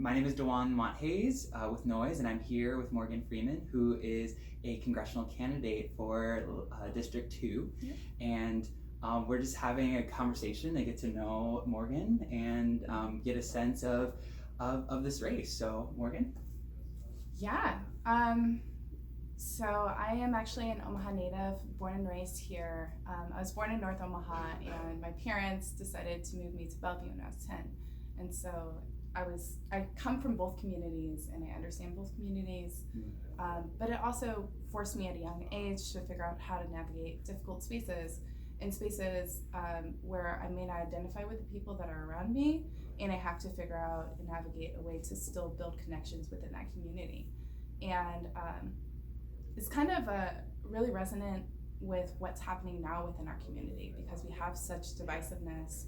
my name is Dewan Monthayes with Noise, and I'm here with Morgann Freeman, who is a congressional candidate for District 2. Yeah. And we're just having a conversation to get to know Morgann and get a sense of this race. So, Morgann? Yeah. So I am actually an Omaha native, born and raised here. I was born in North Omaha, and my parents decided to move me to Bellevue when I was 10. And so I come from both communities, and I understand both communities. But it also forced me at a young age to figure out how to navigate difficult spaces, in spaces where I may not identify with the people that are around me, and I have to figure out and navigate a way to still build connections within that community. And it's kind of really resonant with what's happening now within our community, because we have such divisiveness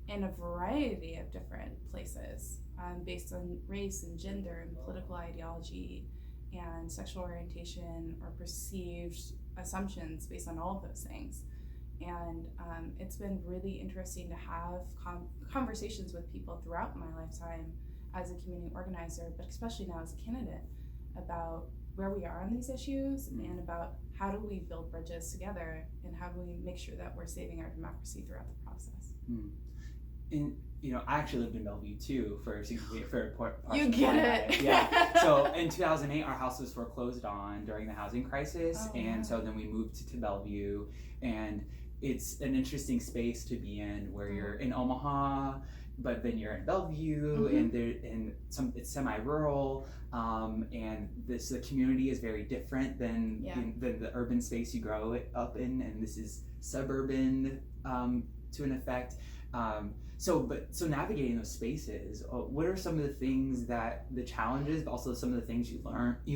in a variety of different places based on race and gender and political ideology and sexual orientation or perceived assumptions based on all of those things. And it's been really interesting to have conversations with people throughout my lifetime as a community organizer, but especially now as a candidate, about where we are on these issues and about how do we build bridges together and how do we make sure that we're saving our democracy throughout the process. And I actually lived in Bellevue too for a portion. You get it. Yeah. So in 2008, our house was foreclosed on during the housing crisis, so then we moved to Bellevue, and it's an interesting space to be in where you're in Omaha, but then you're in Bellevue, and it's semi-rural, and the community is very different than the urban space you grow up in, and this is suburban to an effect. So navigating those spaces, what are some of the challenges, but also some of the things you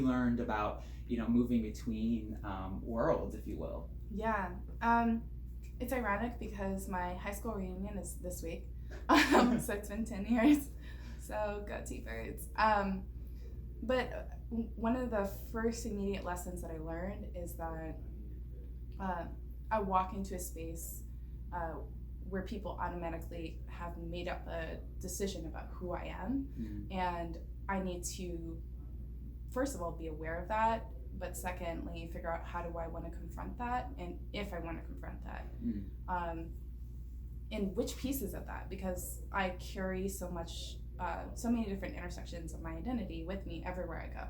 learned about moving between worlds, if you will? Yeah, it's ironic because my high school reunion is this week. So it's been 10 years. So go T-Birds. But one of the first immediate lessons that I learned is that I walk into a space where people automatically have made up a decision about who I am. And I need to, first of all, be aware of that, but secondly, figure out how do I want to confront that, and if I want to confront that. And which pieces of that, because I carry so many different intersections of my identity with me everywhere I go.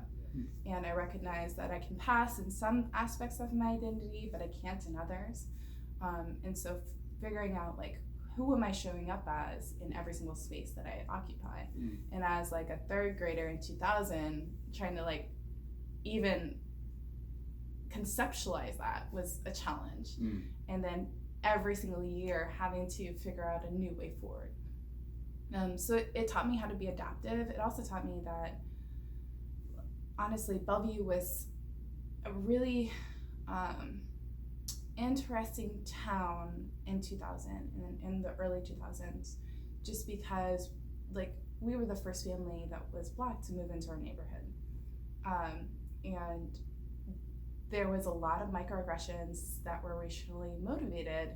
And I recognize that I can pass in some aspects of my identity, but I can't in others. And so figuring out who am I showing up as in every single space that I occupy. And as a third grader in 2000, trying to even conceptualize that was a challenge. And then every single year having to figure out a new way forward. So it taught me how to be adaptive. It also taught me that, honestly, Bellevue was a really interesting town in 2000 and in the early 2000s, just because we were the first family that was Black to move into our neighborhood. And there was a lot of microaggressions that were racially motivated,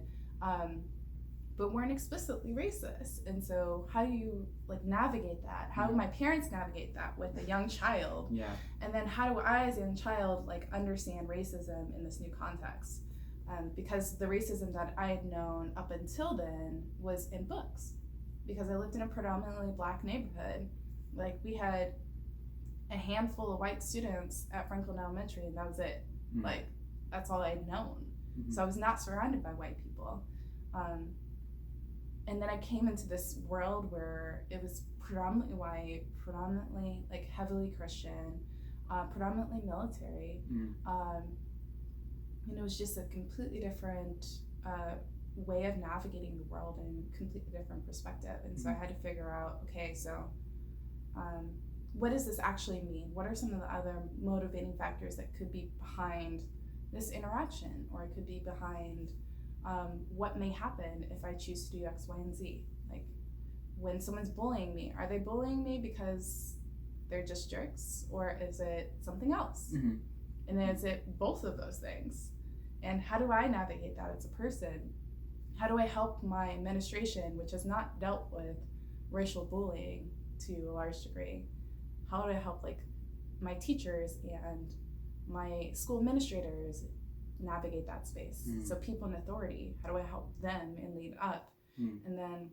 but weren't explicitly racist. And so how do you navigate that? How do my parents navigate that with a young child? Yeah. And then how do I as a young child understand racism in this new context? Because the racism that I had known up until then was in books, because I lived in a predominantly Black neighborhood. We had a handful of white students at Franklin Elementary, and that was it. That's all I'd known. So I was not surrounded by white people. And then I came into this world where it was predominantly white, predominantly heavily Christian, predominantly military. It was just a completely different way of navigating the world and completely different perspective. And so I had to figure out, okay, so what does this actually mean? What are some of the other motivating factors that could be behind this interaction, or it could be behind what may happen if I choose to do X, Y, and Z? When someone's bullying me, are they bullying me because they're just jerks, or is it something else? And then is it both of those things? And how do I navigate that as a person? How do I help my administration, which has not dealt with racial bullying, to a large degree. How do I help like my teachers and my school administrators navigate that space? So people in authority, how do I help them and lead up? And then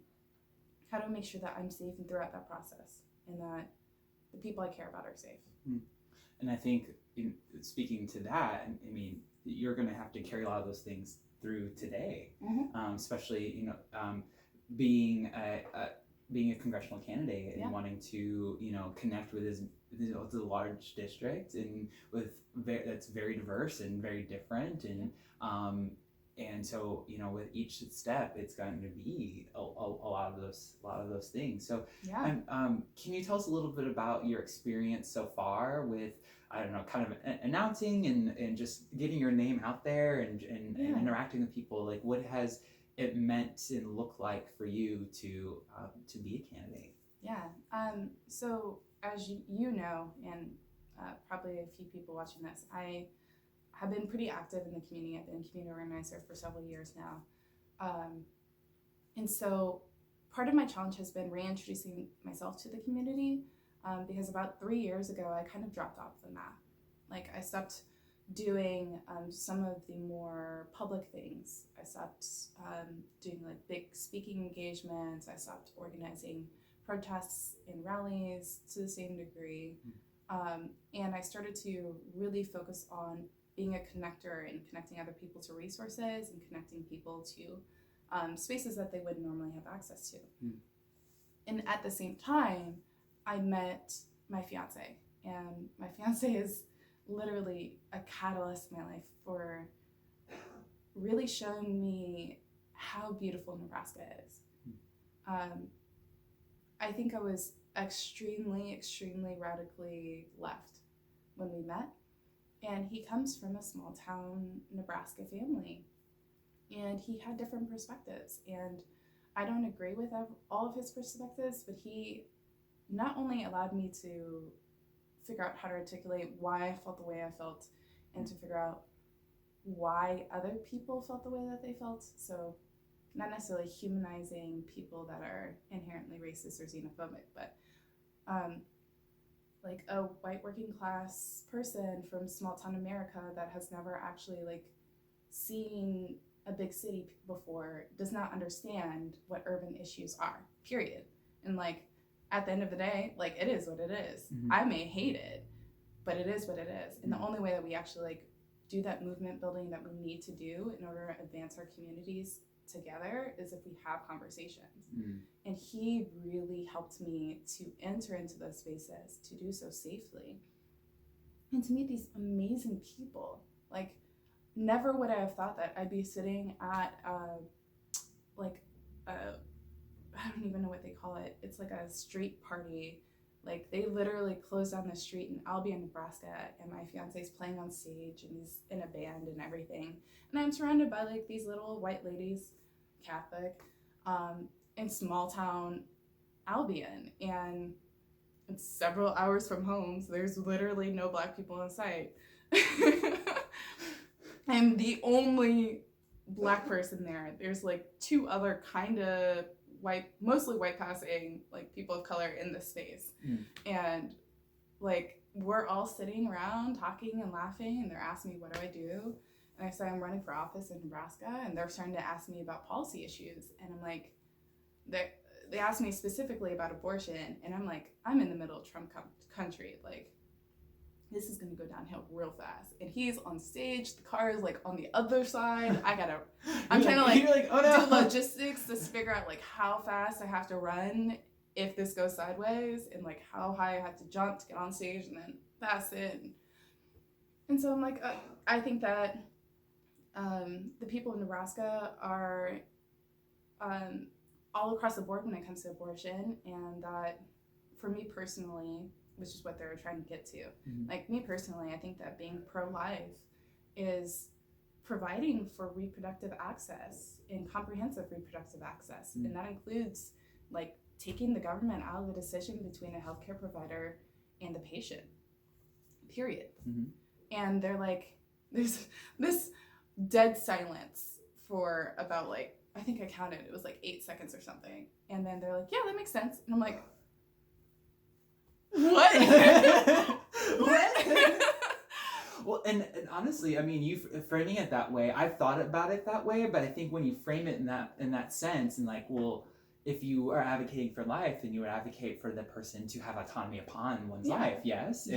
how do I make sure that I'm safe and throughout that process, and that the people I care about are safe? And I think in speaking to that, I mean, you're going to have to carry a lot of those things through today, especially being a congressional candidate and wanting to connect with the large district and that's very diverse and very different, and so with each step it's going to be a lot of those things. So can you tell us a little bit about your experience so far with, I don't know, kind of announcing and just getting your name out there and interacting with people? Like, what has it meant and looked like for you to be a candidate? So as you know, and probably a few people watching this, I have been pretty active in the community. I've been a community organizer for several years now. And so part of my challenge has been reintroducing myself to the community, because about 3 years ago, I kind of dropped off the map. Like, I stopped doing some of the more public things. I stopped doing like big speaking engagements. I stopped organizing protests and rallies to the same degree. And I started to really focus on being a connector and connecting other people to resources and connecting people to spaces that they wouldn't normally have access to. And at the same time, I met my fiance, and my fiance is literally a catalyst in my life for really showing me how beautiful Nebraska is. I think I was extremely radically left when we met, and he comes from a small town Nebraska family, and he had different perspectives, and I don't agree with all of his perspectives, but he not only allowed me to figure out how to articulate why I felt the way I felt, and to figure out why other people felt the way that they felt. So not necessarily humanizing people that are inherently racist or xenophobic, but like a white working class person from small town America that has never actually like seen a big city before does not understand what urban issues are, period. And like, at the end of the day, like, it is what it is. I may hate it, but it is what it is. And the only way that we actually like do that movement building that we need to do in order to advance our communities together is if we have conversations. And he really helped me to enter into those spaces, to do so safely, and to meet these amazing people. Like, never would I have thought that I'd be sitting at I don't even know what they call it. It's like a street party. Like, they literally closed down the street in Albion, Nebraska, and my fiance's playing on stage, and he's in a band and everything. And I'm surrounded by like these little white ladies, Catholic, in small town Albion, and it's several hours from home, so there's literally no Black people in sight. I'm the only Black person there. There's like 2 other kind of white, mostly white passing, like people of color in this space. And like, we're all sitting around talking and laughing, and they're asking me, what do I do? And I say, I'm running for office in Nebraska, and they're starting to ask me about policy issues. And I'm like, they asked me specifically about abortion, and I'm like, I'm in the middle of Trump country. Like, this is gonna go downhill real fast. And he's on stage, the car is like on the other side. I'm trying to do logistics to figure out like how fast I have to run if this goes sideways, and like how high I have to jump to get on stage and then pass it. And so I'm like, I think that the people of Nebraska are all across the board when it comes to abortion, and that for me personally, which is what they're trying to get to. Like, me personally, I think that being pro-life is providing for reproductive access and comprehensive reproductive access. And that includes like taking the government out of the decision between a healthcare provider and the patient, period. And they're like, there's this dead silence for about like, I think I counted, it was like 8 seconds or something. And then they're like, yeah, that makes sense. And I'm like, What? What? Well, and honestly, I mean, you framing it that way, I've thought about it that way, but I think when you frame it in that sense, and like, well, if you are advocating for life, then you would advocate for the person to have autonomy upon one's life, yes?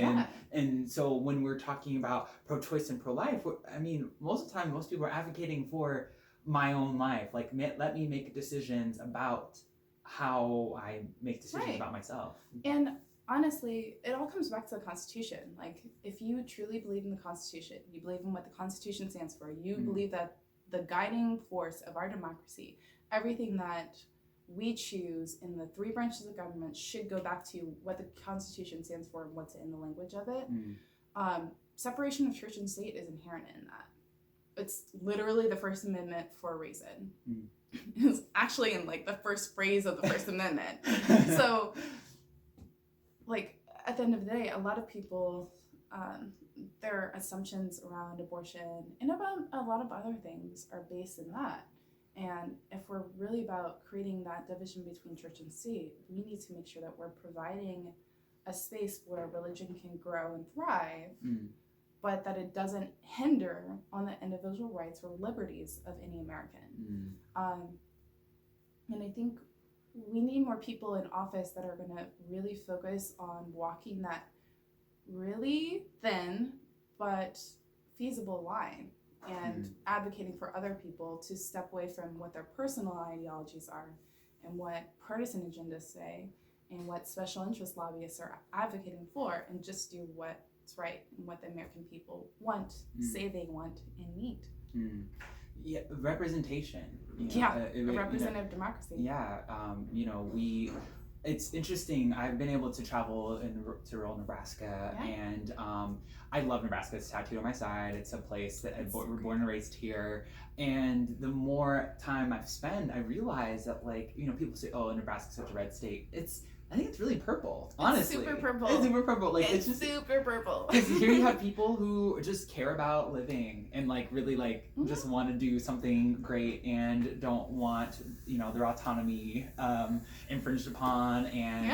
And so when we're talking about pro-choice and pro-life, I mean, most of the time, most people are advocating for my own life. Like, let me make decisions about how I make decisions about myself. And honestly, it all comes back to the Constitution. Like, if you truly believe in the Constitution, you believe in what the Constitution stands for, you believe that the guiding force of our democracy, everything that we choose in the three branches of government should go back to what the Constitution stands for and what's in the language of it. Separation of church and state is inherent in that. It's literally the First Amendment for a reason. It's actually in like the first phrase of the First Amendment. So, like, at the end of the day, a lot of people, their assumptions around abortion and about a lot of other things are based in that. And if we're really about creating that division between church and state, we need to make sure that we're providing a space where religion can grow and thrive, but that it doesn't hinder on the individual rights or liberties of any American. And I think we need more people in office that are going to really focus on walking that really thin but feasible line and advocating for other people to step away from what their personal ideologies are and what partisan agendas say and what special interest lobbyists are advocating for, and just do what's right and what the American people want, say they want, and need. Yeah, representation. A representative democracy. Yeah, it's interesting. I've been able to travel to rural Nebraska, and I love Nebraska. It's tattooed on my side. It's a place that we're born and raised here. And the more time I've spent, I realize that, like, people say, "Oh, Nebraska's such a red state." I think it's really purple, honestly. It's super purple. It's super purple. Like, it's just super purple. Because here you have people who just care about living and, like, really, like, just want to do something great and don't want, their autonomy infringed upon, and,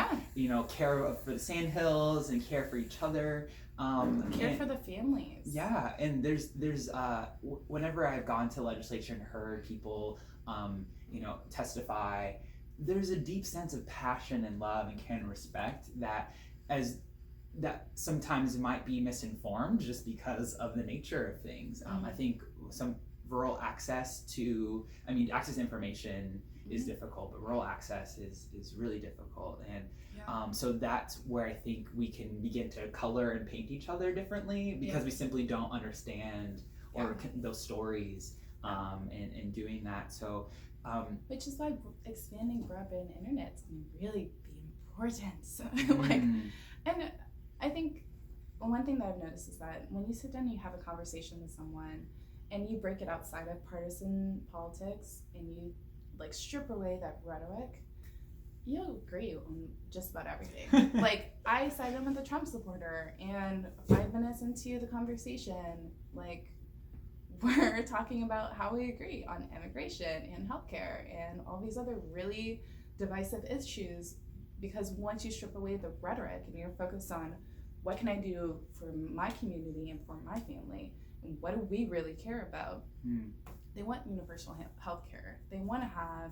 care for the sandhills and care for each other. Care for the families. Yeah, and there's whenever I've gone to legislature and heard people, testify, there's a deep sense of passion and love and care and respect that sometimes might be misinformed just because of the nature of things. I think some rural access to information is difficult, but rural access is really difficult. And so that's where I think we can begin to color and paint each other differently, because we simply don't understand those stories and doing that. So which is why expanding broadband internet is going to really be important. So, and I think one thing that I've noticed is that when you sit down and you have a conversation with someone and you break it outside of partisan politics and you, like, strip away that rhetoric, you'll agree on just about everything. Like, I sided with a Trump supporter, and 5 minutes into the conversation, like, we're talking about how we agree on immigration and healthcare and all these other really divisive issues, because once you strip away the rhetoric and you're focused on what can I do for my community and for my family, and what do we really care about, they want universal healthcare. They want to have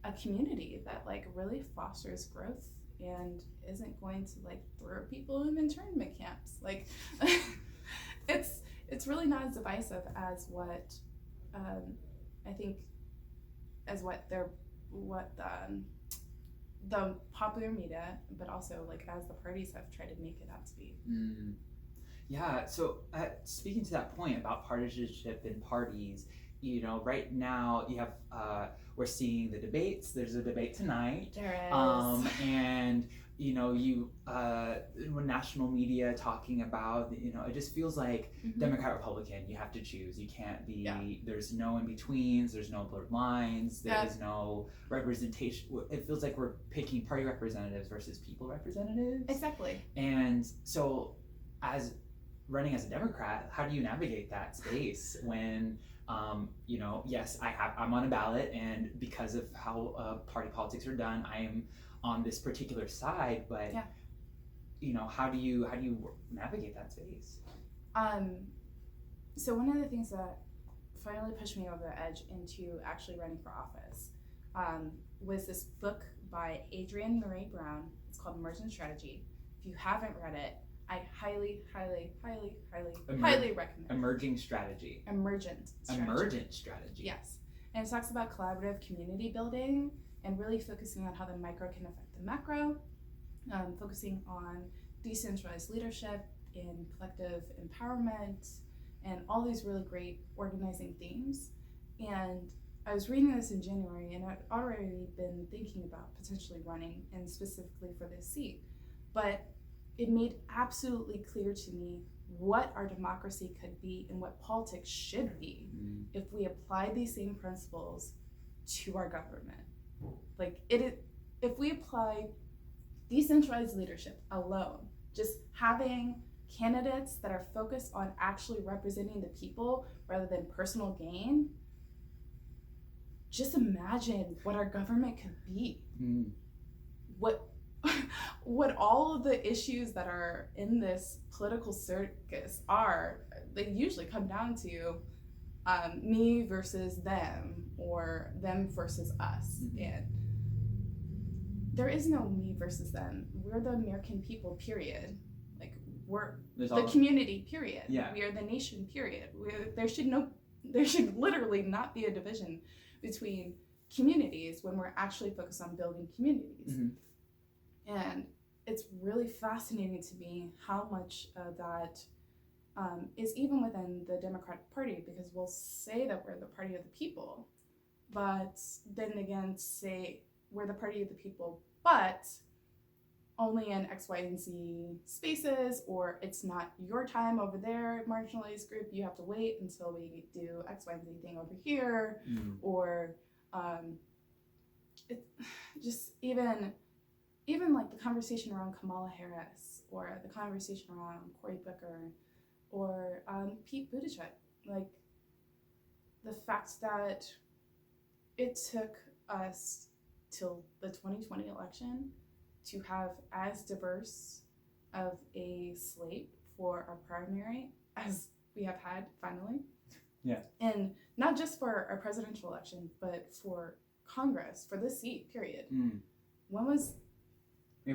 a community that, like, really fosters growth and isn't going to, like, throw people in internment camps. Like, it's really not as divisive as what I think as what the popular media, but also, like, as the parties have tried to make it out to be. Yeah, so speaking to that point about partisanship in parties, right now you have we're seeing the debates. There's a debate tonight. There is. And when national media talking about, it just feels like Democrat, Republican, you have to choose. You can't be, there's no in-betweens, there's no blurred lines, there is no representation. It feels like we're picking party representatives versus people representatives. Exactly. And so as running as a Democrat, how do you navigate that space when, yes, I'm on a ballot, and because of how party politics are done, I am on this particular side, but how do you navigate that space? So one of the things that finally pushed me over the edge into actually running for office was this book by Adrienne Maree Brown. It's called Emergent. If you haven't read it, I highly recommend. Emergent strategy. Yes. And it talks about collaborative community building and really focusing on how the micro can affect the macro, focusing on decentralized leadership and collective empowerment and all these really great organizing themes. And I was reading this in January, and I'd already been thinking about potentially running, and specifically for this seat. But it made absolutely clear to me what our democracy could be and what politics should be if we applied these same principles to our government. Like if we apply decentralized leadership alone, just having candidates that are focused on actually representing the people rather than personal gain, just imagine what our government could be. What all of the issues that are in this political circus are, they usually come down to me versus them, or them versus us. And there is no me versus them. We're the American people, period. Like, we're the community, period. Yeah. We are the nation, period. There should literally not be a division between communities when we're actually focused on building communities. And it's really fascinating to me how much of that is even within the Democratic Party, because we'll say that we're the party of the people, but then again say we're the party of the people, but only in X, Y, and Z spaces, or it's not your time over there, marginalized group, you have to wait until we do X, Y, and Z thing over here, or just even like the conversation around Kamala Harris, or the conversation around Cory Booker, or Pete Buttigieg. Like, the fact that it took us till the 2020 election to have as diverse of a slate for our primary as we have had finally. Yeah. And not just for our presidential election, but for Congress, for this seat, period. When was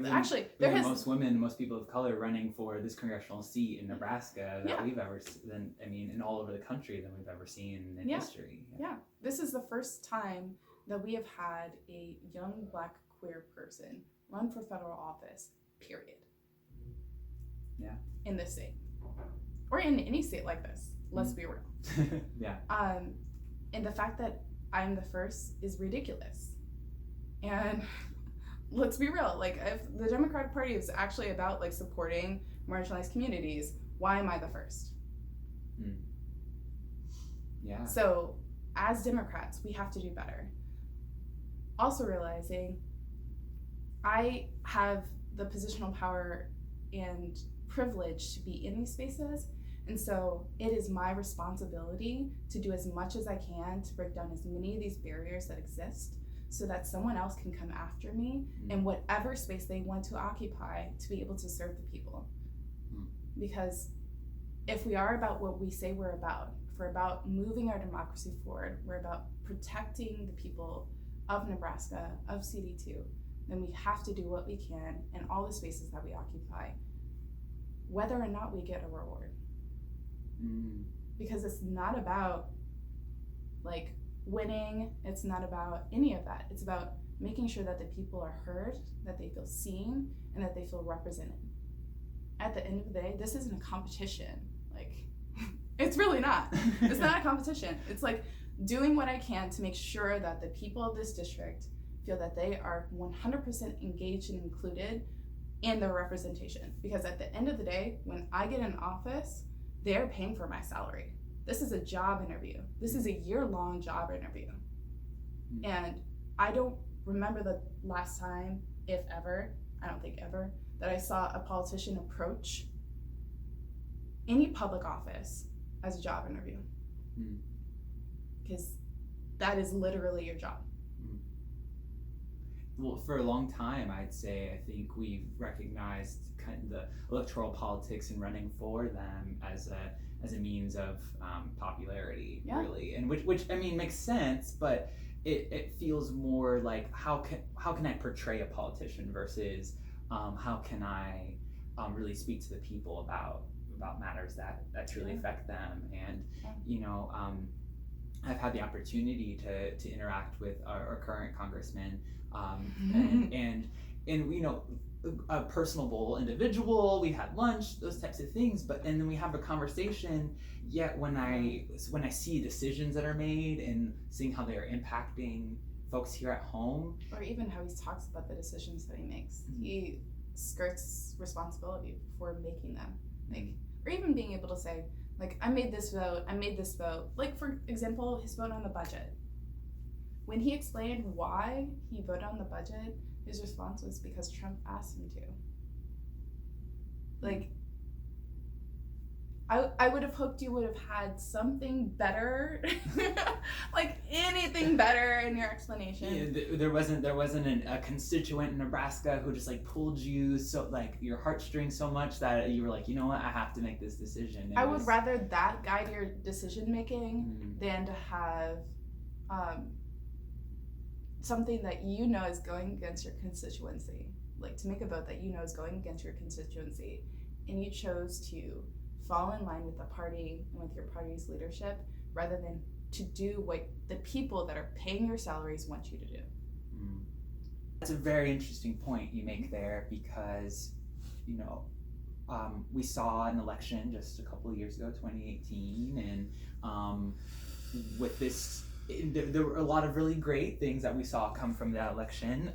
actually there has most women, most people of color running for this congressional seat in Nebraska that we've ever seen, and all over the country than we've ever seen in history. Yeah, this is the first time that we have had a young Black queer person run for federal office, period. Yeah. In this state, or in any state like this. Let's be real. Yeah. And the fact that I'm the first is ridiculous. And let's be real, like, if the Democratic Party is actually about like supporting marginalized communities, why am I the first? Yeah. So as Democrats, we have to do better. Also realizing I have the positional power and privilege to be in these spaces, and so it is my responsibility to do as much as I can to break down as many of these barriers that exist, so that someone else can come after me in whatever space they want to occupy to be able to serve the people. Because if we are about what we say we're about, if we're about moving our democracy forward, we're about protecting the people of Nebraska, of CD2, then we have to do what we can in all the spaces that we occupy, whether or not we get a reward. Because it's not about like winning, it's not about any of that. It's about making sure that the people are heard, that they feel seen, and that they feel represented. At the end of the day, this isn't a competition. Like, it's really not. It's not a competition. It's like doing what I can to make sure that the people of this district feel that they are 100% engaged and included in their representation. Because at the end of the day, when I get in office, they're paying for my salary. This is a job interview. This is a year-long job interview. And I don't remember the last time, if ever, I don't think ever, that I saw a politician approach any public office as a job interview. Because that is literally your job. Well, for a long time, I'd say, I think we've recognized kind of the electoral politics and running for them as a means of popularity, really, and which I mean makes sense, but it feels more like how can I portray a politician versus how can I really speak to the people about matters that truly affect them, and I've had the opportunity to interact with our current congressman, and a personable individual. We had lunch, those types of things, and then we have a conversation. Yet when I see decisions that are made and seeing how they are impacting folks here at home, or even how he talks about the decisions that he makes, he skirts responsibility for making them, or even being able to say, I made this vote. Like, for example, his vote on the budget. When he explained why he voted on the budget, his response was because Trump asked him to. I would have hoped you would have had something better, anything better in your explanation. Yeah, there wasn't a constituent in Nebraska who just pulled you your heartstrings so much that you were like, you know what, I have to make this decision. I would rather that guide your decision making than to have something that is going against your constituency, to make a vote that is going against your constituency, and you chose to fall in line with the party and with your party's leadership rather than to do what the people that are paying your salaries want you to do. That's a very interesting point you make there, because we saw an election just a couple of years ago, 2018, and with this, there were a lot of really great things that we saw come from that election,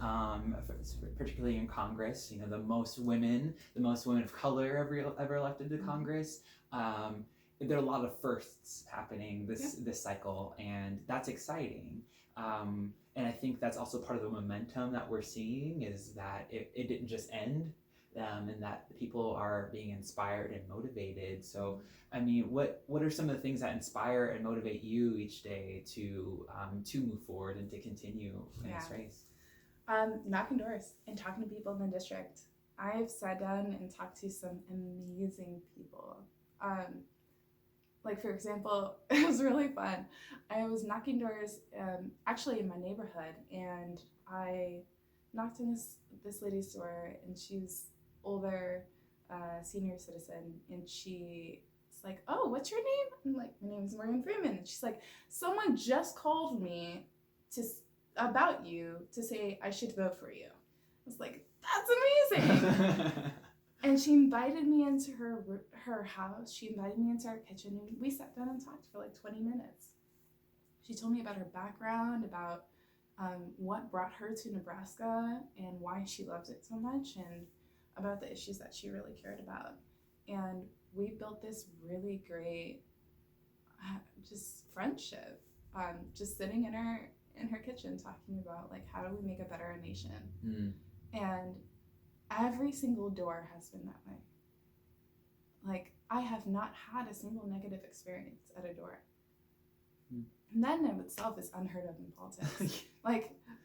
particularly in Congress. The most women of color ever elected to Congress. There are a lot of firsts happening this cycle, and that's exciting. And I think that's also part of the momentum that we're seeing, is that it didn't just end, and that people are being inspired and motivated. So, I mean, what are some of the things that inspire and motivate you each day to move forward and to continue in this race? Knocking doors and talking to people in the district. I've sat down and talked to some amazing people. For example, it was really fun. I was knocking doors actually in my neighborhood, and I knocked on this lady's door, and she's older, senior citizen, and she's like, "Oh, what's your name?" I'm like, "My name is Morgann Freeman." And she's like, "Someone just called me about you to say I should vote for you." I was like, "That's amazing." And she invited me into her house. She invited me into her kitchen, and we sat down and talked for 20 minutes. She told me about her background, about what brought her to Nebraska and why she loves it so much, and about the issues that she really cared about. And we built this really great just friendship, just sitting in her kitchen talking about how do we make a better nation. And every single door has been that way. I have not had a single negative experience at a door. And that in of itself is unheard of in politics.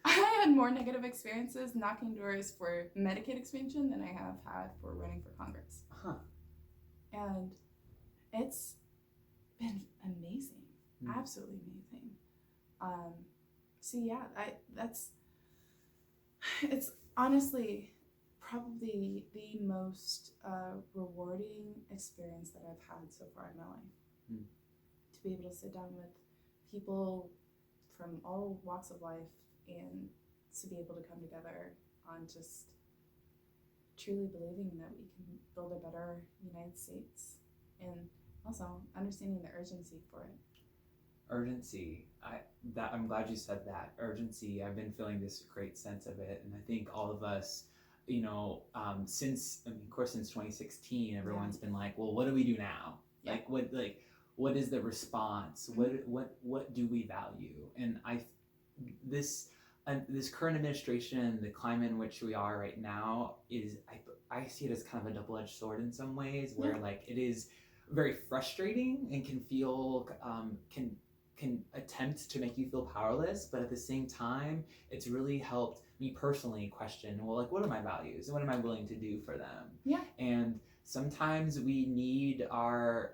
I had more negative experiences knocking doors for Medicaid expansion than I have had for running for Congress. And it's been amazing, absolutely amazing. So yeah, it's honestly probably the most rewarding experience that I've had so far in my life. To be able to sit down with people from all walks of life and to be able to come together on just truly believing that we can build a better United States, and also understanding the urgency for it. Urgency. I'm glad you said that. Urgency. I've been feeling this great sense of it, and I think all of us, since 2016, everyone's been like, well, what do we do now? What is the response? What do we value? And this current administration, the climate in which we are right now, is I see it as kind of a double-edged sword in some ways, where it is very frustrating and can feel can attempt to make you feel powerless, but at the same time, it's really helped me personally question, well, like, what are my values and what am I willing to do for them? Yeah. And sometimes we need our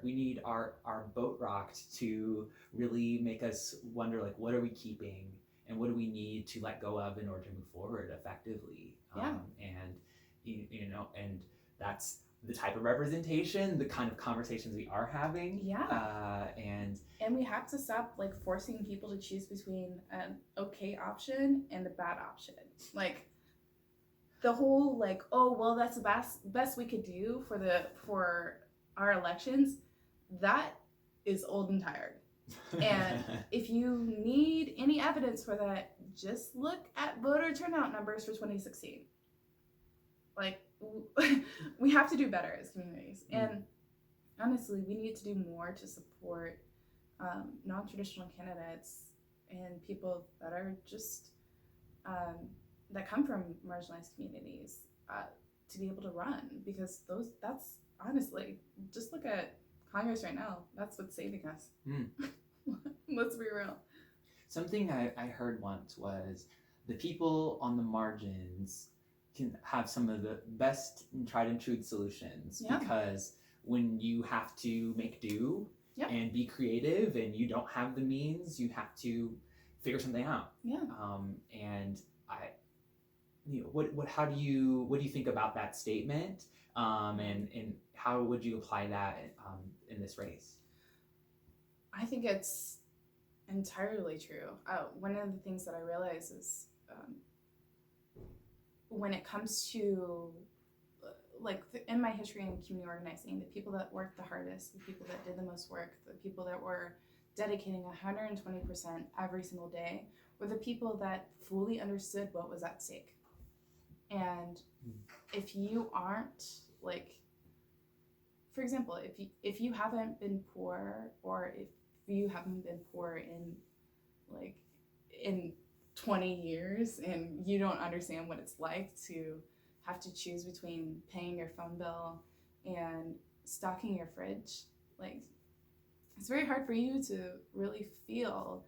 boat rocked to really make us wonder, like, what are we keeping and what do we need to let go of in order to move forward effectively? Yeah. And and that's the type of representation, the kind of conversations we are having. Yeah. And we have to stop like forcing people to choose between an okay option and a bad option. Like the whole like, oh well, that's the best we could do for our elections. That is old and tired. And if you need any evidence for that, just look at voter turnout numbers for 2016. Like, we have to do better as communities. And honestly, we need to do more to support non-traditional candidates and people that are just, that come from marginalized communities to be able to run. Because that's honestly, just look at Congress right now. That's what's saving us. Let's be real. Something I heard once was the people on the margins can have some of the best and tried and true solutions, because when you have to make do and be creative and you don't have the means, you have to figure something out. And what do you think about that statement? And how would you apply that in this race? I think it's entirely true. One of the things that I realize is when it comes to like in my history in community organizing, the people that worked the hardest, the people that did the most work, the people that were dedicating 120% every single day were the people that fully understood what was at stake. And if you aren't like, for example, if you haven't been poor, or if you haven't been poor in 20 years and you don't understand what it's like to have to choose between paying your phone bill and stocking your fridge, like it's very hard for you to really feel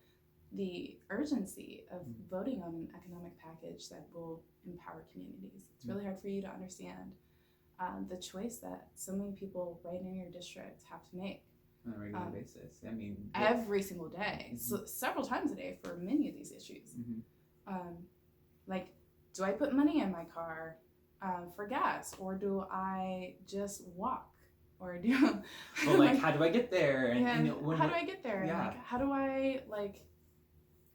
the urgency of voting on an economic package that will empower communities. It's really hard for you to understand the choice that so many people right in your district have to make on a regular basis. I mean, every single day, so several times a day for many of these issues. Like, do I put money in my car for gas, or do I just walk, or do well, like how do I get there? And how do I get there? Yeah. And like, how do I like?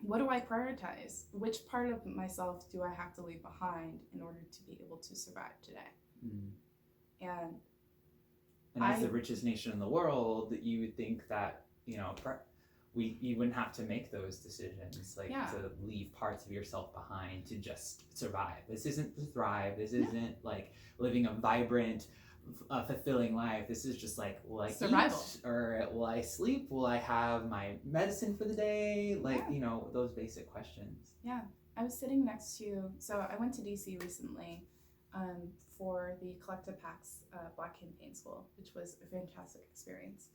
What do I prioritize? Which part of myself do I have to leave behind in order to be able to survive today? And as the richest nation in the world, you would think that you wouldn't have to make those decisions, like to leave parts of yourself behind to just survive. This isn't to thrive. This isn't like living a vibrant, fulfilling life. This is just like, will I survival. eat, or will I sleep? Will I have my medicine for the day? Like those basic questions. Yeah, I was sitting next to. So I went to DC recently for the Collective PAC's Black Campaign School, which was a fantastic experience.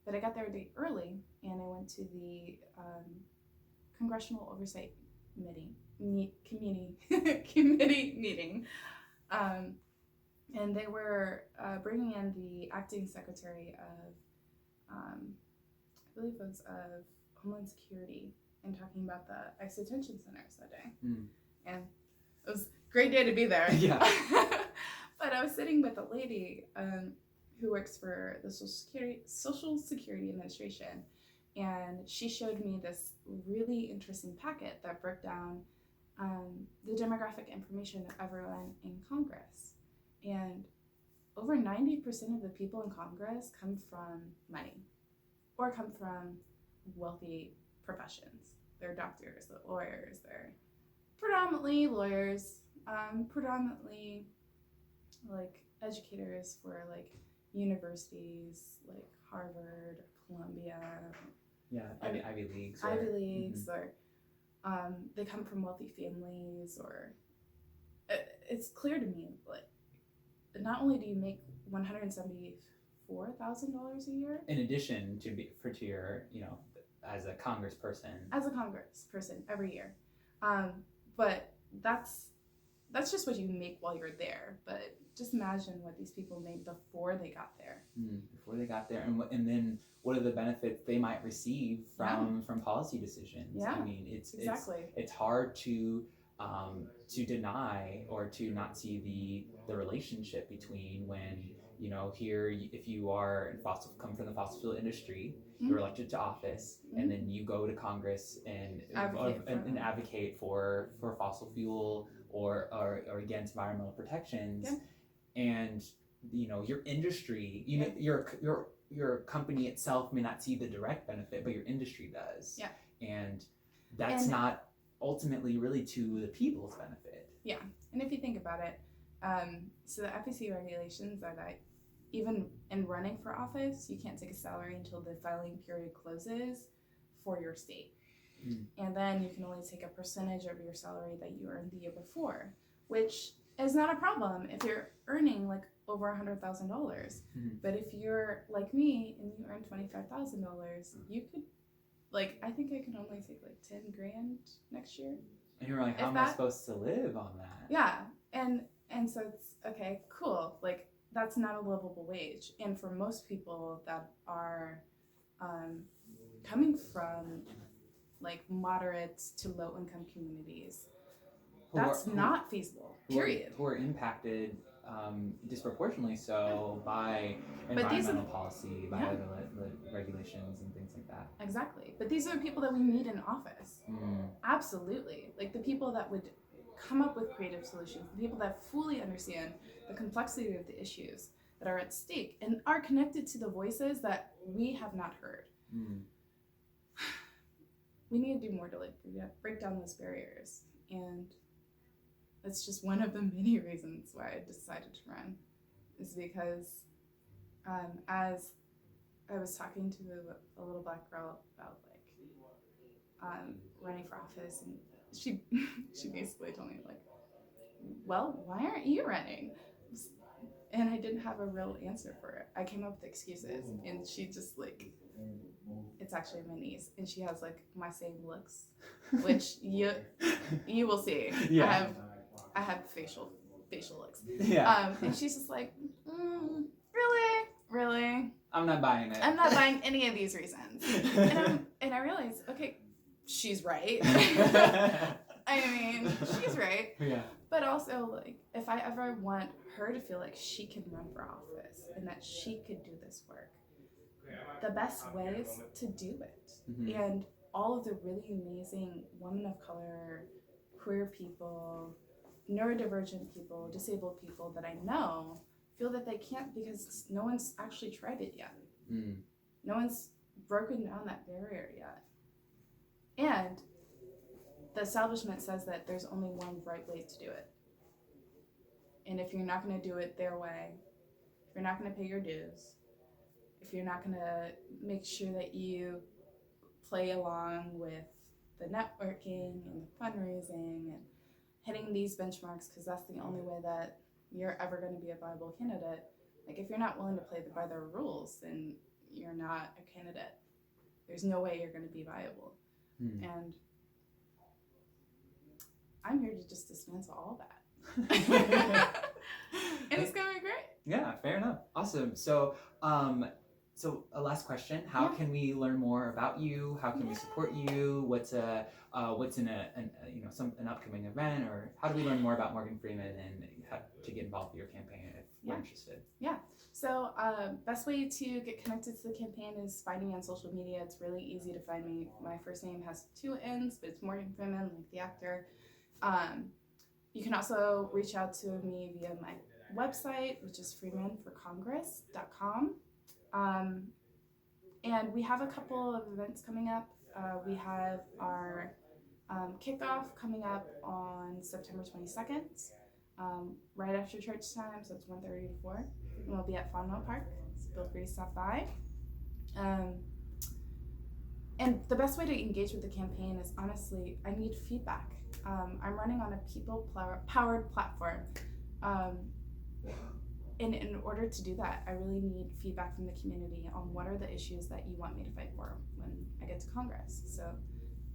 But I got there a day early, and I went to the Congressional Oversight Committee meeting, and they were bringing in the acting secretary of, I believe it was of Homeland Security, and talking about the ICE detention centers that day. And it was a great day to be there. But I was sitting with a lady who works for the Social Security Administration, and she showed me this really interesting packet that broke down the demographic information of everyone in Congress. And over 90% of the people in Congress come from money, or come from wealthy professions. They're doctors, they're lawyers, they're predominantly lawyers, predominantly like educators for like universities like Harvard or Columbia. Ivy Leagues. Ivy Leagues, or they come from wealthy families, or it's clear to me, like, not only do you make $4,000 a year. In addition to your, as a congressperson. As a congressperson every year. But that's just what you make while you're there. But just imagine what these people made before they got there. Before they got there, and then what are the benefits they might receive from policy decisions? Yeah. I mean, exactly. It's hard to deny or to not see the relationship between when here, if you are come from the fossil fuel industry, you're elected to office, and then you go to Congress and advocate for fossil fuel or against environmental protections, and your industry, your company itself may not see the direct benefit, but your industry does. Yeah. And that's not ultimately really to the people's benefit. Yeah. And if you think about it, so the FEC regulations are that even in running for office, you can't take a salary until the filing period closes for your state. And then you can only take a percentage of your salary that you earned the year before, which is not a problem if you're earning like over $100,000. But if you're like me and you earn $25,000, you could, I think I can only take like 10 grand next year. And you're like, how am I supposed to live on that? Yeah. And so it's okay, cool. That's not a livable wage. And for most people that are coming from moderate to low income communities, that's not feasible, period. Who are impacted disproportionately so by environmental policy, by the regulations and things like that. Exactly. But these are the people that we need in office. Absolutely. The people that would come up with creative solutions, the people that fully understand the complexity of the issues that are at stake and are connected to the voices that we have not heard. We need to do more to break down those barriers, and that's just one of the many reasons why I decided to run, is because as I was talking to a little black girl about running for office, and she basically told me well, why aren't you running? And I didn't have a real answer for it. I came up with excuses, and she just it's actually my niece, and she has my same looks, which you will see. Yeah. I have facial looks. Yeah. And she's just really. I'm not buying it. I'm not buying any of these reasons. And I realized, okay, she's right. I mean, she's right. Yeah. But also, if I ever want her to feel like she can run for office and that she could do this work, the best ways to do it. And all of the really amazing women of color, queer people, neurodivergent people, disabled people that I know feel that they can't because no one's actually tried it yet. No one's broken down that barrier yet. And the establishment says that there's only one right way to do it. And if you're not going to do it their way, if you're not going to pay your dues, if you're not going to make sure that you play along with the networking and the fundraising and hitting these benchmarks, because that's the only way that you're ever going to be a viable candidate. If you're not willing to play by their rules, then you're not a candidate. There's no way you're going to be viable. And I'm here to just dismantle all that. And it's going to be great. Yeah, fair enough. Awesome. So, a last question: how can we learn more about you? How can we support you? What's in an upcoming event, or how do we learn more about Morgann Freeman and how to get involved with your campaign if we're interested? Yeah. So, best way to get connected to the campaign is finding me on social media. It's really easy to find me. My first name has 2 N's, but it's Morgann Freeman, like the actor. You can also reach out to me via my website, which is freemanforcongress.com. And we have a couple of events coming up. We have our kickoff coming up on September 22nd, right after church time, so it's 1:30 to 4. And we'll be at Fondmont Park, so feel free to stop by. And the best way to engage with the campaign is, honestly, I need feedback. I'm running on a people-powered platform. And in order to do that, I really need feedback from the community on what are the issues that you want me to fight for when I get to Congress. So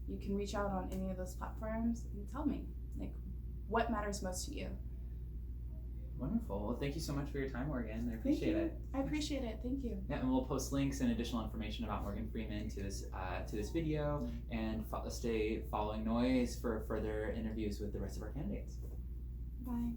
you can reach out on any of those platforms and tell me, like, what matters most to you. Wonderful. Well, thank you so much for your time, Morgann. I appreciate it. I appreciate it. Thank you. Yeah, and we'll post links and additional information about Morgann Freeman to this video, and stay following Noise for further interviews with the rest of our candidates. Bye.